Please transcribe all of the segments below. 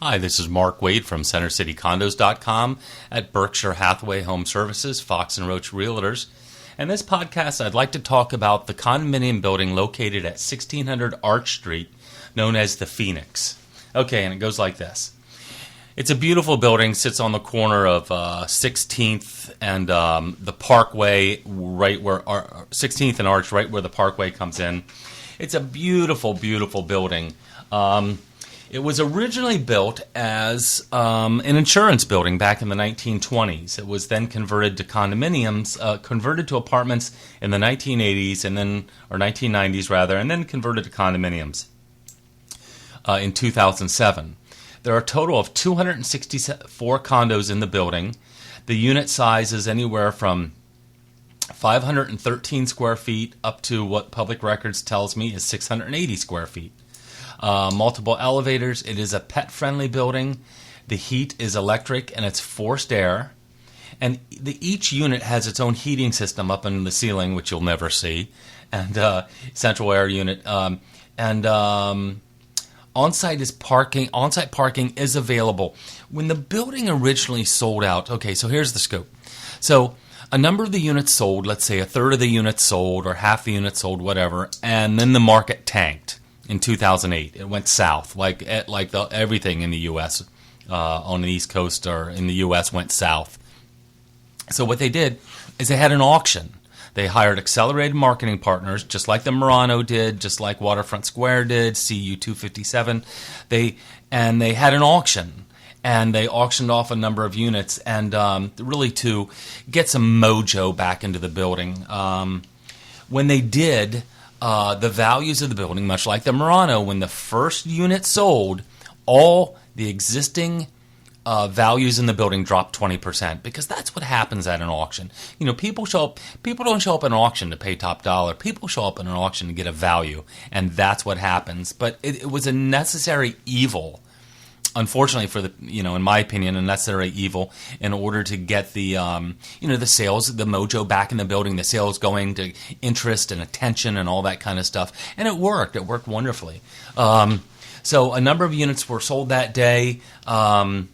Hi, this is Mark Wade from CenterCityCondos.com at Berkshire Hathaway Home Services, Fox & Roach Realtors. In this podcast, I'd like to talk about the condominium building located at 1600 Arch Street, known as the Phoenix. Okay, and it goes like this. It's a beautiful building, sits on the corner of 16th and the Parkway, right where 16th and Arch, right where the Parkway comes in. It's a beautiful, beautiful building. It was originally built as an insurance building back in the 1920s. It was then converted to condominiums, converted to apartments in the 1980s, or 1990s rather, and then converted to condominiums in 2007. There are a total of 264 condos in the building. The unit size is anywhere from 513 square feet up to what public records tells me is 680 square feet. Multiple elevators. It is a pet-friendly building. The heat is electric and it's forced air. And each unit has its own heating system up in the ceiling, which you'll never see, and central air unit. On-site parking is available. When the building originally sold out, okay, so here's the scope. So a number of the units sold, let's say a third of the units sold or half the units sold, whatever, and then the market tanked. In 2008, it went south, everything in the U.S. On the East Coast or in the U.S. went south. So what they did is they had an auction. They hired accelerated marketing partners, just like the Murano did, just like Waterfront Square did, CU 257. They had an auction, and they auctioned off a number of units, and really to get some mojo back into the building. When they did, the values of the building, much like the Murano, when the first unit sold, all the existing values in the building dropped 20%, because that's what happens at an auction. You know, people don't show up at an auction to pay top dollar. People show up at an auction to get a value, and that's what happens. But it was a necessary evil, unfortunately, in my opinion, a necessary evil in order to get the sales, the mojo back in the building, the sales going, to interest and attention and all that kind of stuff. And it worked. It worked wonderfully. So a number of units were sold that day, and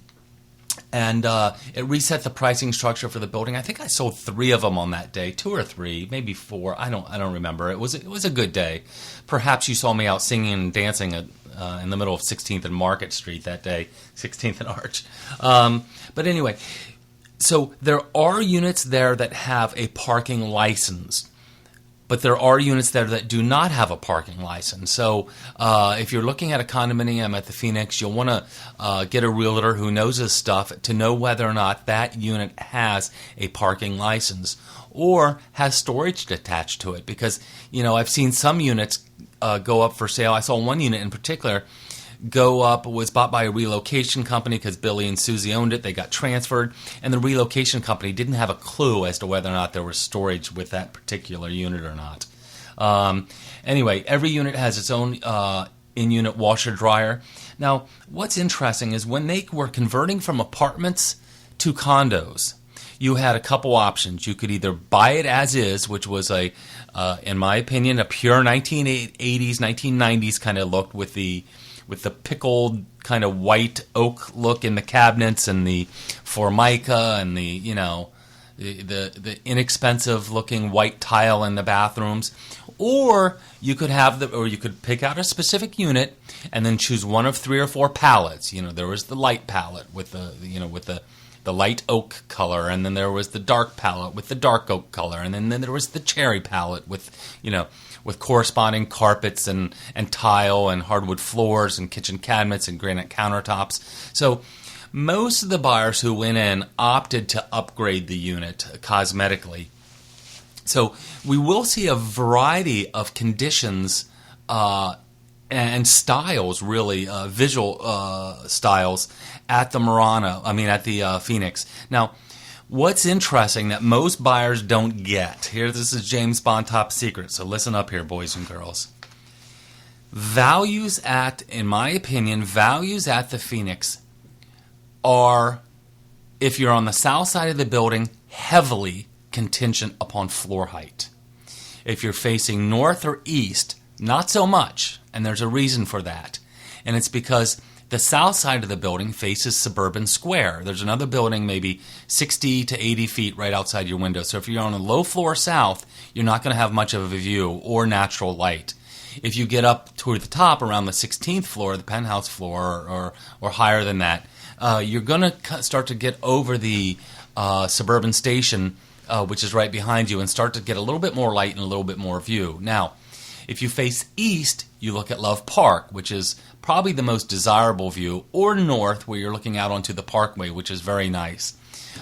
it reset the pricing structure for the building. I think I sold 3 of them on that day, 2 or 3, maybe 4. I don't remember. It was a good day. Perhaps you saw me out singing and dancing in the middle of 16th and Market Street that day, 16th and Arch. But anyway, so there are units there that have a parking license, but there are units there that do not have a parking license. So if you're looking at a condominium at the Phoenix, you'll want to get a realtor who knows his stuff to know whether or not that unit has a parking license or has storage attached to it. Because, I've seen some units go up for sale. I saw one unit in particular go up, was bought by a relocation company because Billy and Susie owned it. They got transferred, and the relocation company didn't have a clue as to whether or not there was storage with that particular unit or not. Anyway, every unit has its own in-unit washer dryer. Now, what's interesting is when they were converting from apartments to condos, you had a couple options. You could either buy it as is, which was in my opinion, a pure 1980s, 1990s kind of look with the pickled kind of white oak look in the cabinets and the Formica and the inexpensive looking white tile in the bathrooms. Or you could pick out a specific unit and then choose one of 3 or 4 palettes. There was the light palette with the light oak color, and then there was the dark palette with the dark oak color, and then there was the cherry palette with corresponding carpets and tile and hardwood floors and kitchen cabinets and granite countertops. So most of the buyers who went in opted to upgrade the unit cosmetically. So we will see a variety of conditions and styles, really, visual styles at the Phoenix. Now, what's interesting that most buyers don't get, this is James Bond top secret, so listen up here, boys and girls. In my opinion, values at the Phoenix are, if you're on the south side of the building, heavily contingent upon floor height. If you're facing north or east, not so much, and there's a reason for that. And it's because The south side of the building faces Suburban Square. There's another building maybe 60 to 80 feet right outside your window. So if you're on a low floor south, you're not going to have much of a view or natural light. If you get up toward the top around the 16th floor, the penthouse floor, or higher than that, you're going to start to get over the suburban station, which is right behind you, and start to get a little bit more light and a little bit more view. Now, if you face east, you look at Love Park, which is probably the most desirable view, or north, where you're looking out onto the parkway, which is very nice.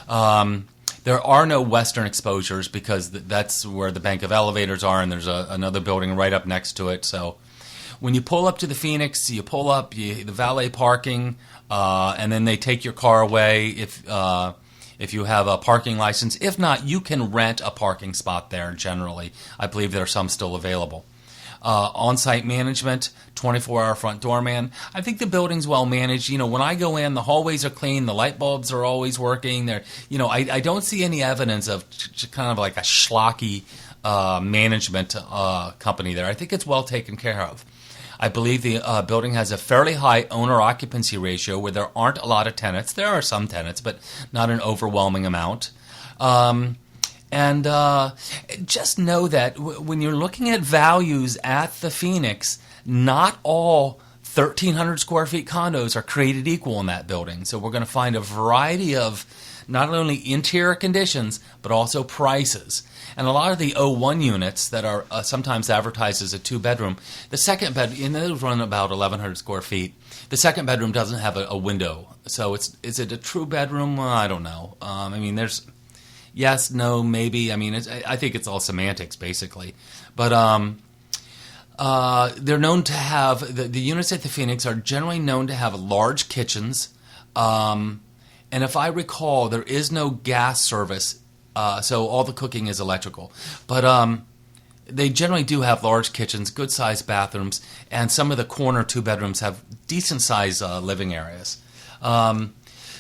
There are no western exposures because that's where the bank of elevators are, and there's another building right up next to it. So when you pull up to the Phoenix, you pull up the valet parking, and then they take your car away if you have a parking license. If not, you can rent a parking spot there generally. I believe there are some still available. On-site management, 24-hour front doorman. I think the building's well managed. When I go in, the hallways are clean, the light bulbs are always working. I don't see any evidence of kind of like a schlocky management company there. I think it's well taken care of. I believe the building has a fairly high owner-occupancy ratio where there aren't a lot of tenants. There are some tenants, but not an overwhelming amount. And just know that when you're looking at values at the Phoenix, not all 1,300 square feet condos are created equal in that building. So we're going to find a variety of not only interior conditions, but also prices. And a lot of the O1 units that are sometimes advertised as a two-bedroom, the second bedroom, those run about 1,100 square feet. The second bedroom doesn't have a window. So is it a true bedroom? Well, I don't know. There's... Yes, no, maybe. I think it's all semantics, basically. But they're known to have, the units at the Phoenix are generally known to have large kitchens. And if I recall, there is no gas service, so all the cooking is electrical. But they generally do have large kitchens, good-sized bathrooms, and some of the corner two-bedrooms have decent-sized living areas.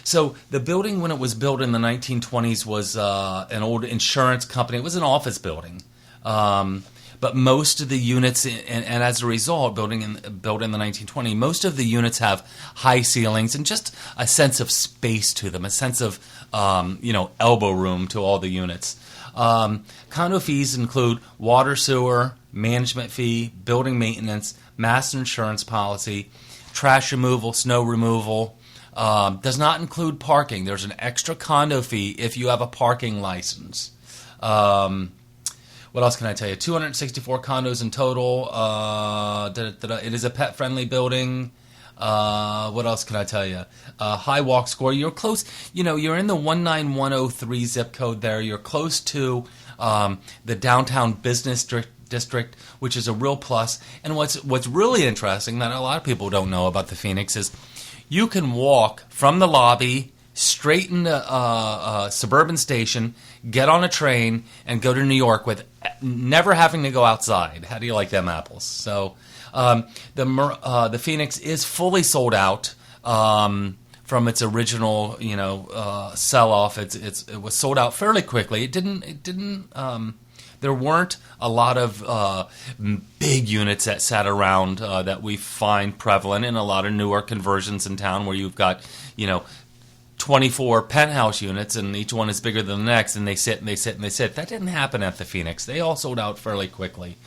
So the building, when it was built in the 1920s, was an old insurance company. It was an office building. But most of the units, and as a result, built in the 1920s, most of the units have high ceilings and just a sense of space to them, a sense of elbow room to all the units. Condo fees include water, sewer, management fee, building maintenance, master insurance policy, trash removal, snow removal. Does not include parking. There's an extra condo fee if you have a parking license. What else can I tell you? 264 condos in total. It is a pet-friendly building. What else can I tell you? High walk score. You're close. You're in the 19103 zip code there. You're close to the downtown business district, which is a real plus. And what's really interesting that a lot of people don't know about the Phoenix is you can walk from the lobby straight into Suburban Station, get on a train, and go to New York with never having to go outside. How do you like them apples? So the Phoenix is fully sold out from its original sell-off. It was sold out fairly quickly. It didn't. There weren't a lot of big units that sat around that we find prevalent in a lot of newer conversions in town where you've got, 24 penthouse units and each one is bigger than the next and they sit and they sit and they sit. That didn't happen at the Phoenix. They all sold out fairly quickly.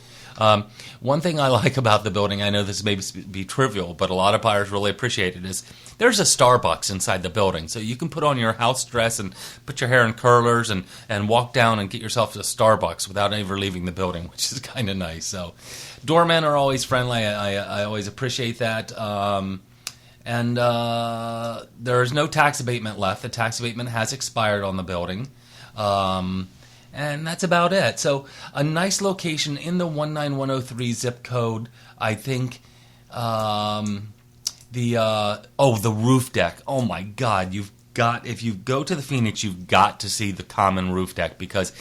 One thing I like about the building, I know this may be trivial, but a lot of buyers really appreciate it, is there's a Starbucks inside the building. So you can put on your house dress and put your hair in curlers and walk down and get yourself a Starbucks without ever leaving the building, which is kind of nice. So doormen are always friendly. I always appreciate that. And there is no tax abatement left. The tax abatement has expired on the building. And that's about it. So a nice location in the 19103 zip code. I think the roof deck. Oh my God, if you go to the Phoenix, you've got to see the common roof deck because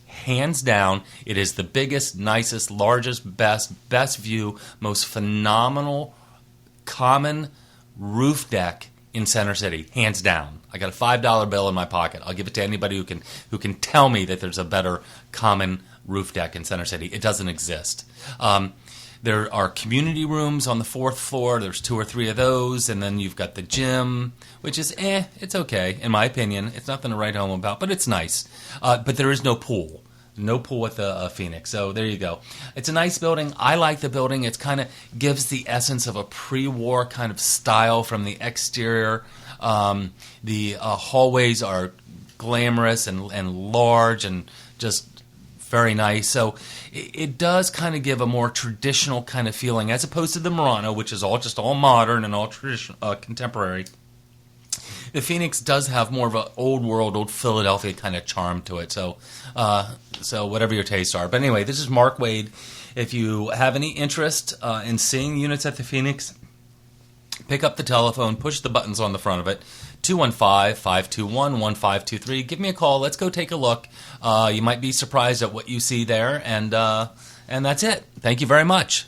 hands down, it is the biggest, nicest, largest, best view, most phenomenal common roof deck in Center City, hands down. I got a $5 bill in my pocket. I'll give it to anybody who can tell me that there's a better common roof deck in Center City. It doesn't exist. There are community rooms on the 4th floor. There's 2 or 3 of those, and then you've got the gym, which is it's okay in my opinion. It's nothing to write home about, but it's nice. But there is no pool. No pool at the Phoenix. So there you go. It's a nice building. I like the building. It kind of gives the essence of a pre-war kind of style from the exterior. The hallways are glamorous and large and just very nice. So it does kind of give a more traditional kind of feeling as opposed to the Murano, which is all modern and all traditional, contemporary. The Phoenix does have more of an old Philadelphia kind of charm to it. So whatever your tastes are. But anyway, this is Mark Wade. If you have any interest in seeing units at the Phoenix, pick up the telephone, push the buttons on the front of it, 215-521-1523. Give me a call. Let's go take a look. You might be surprised at what you see there, and that's it. Thank you very much.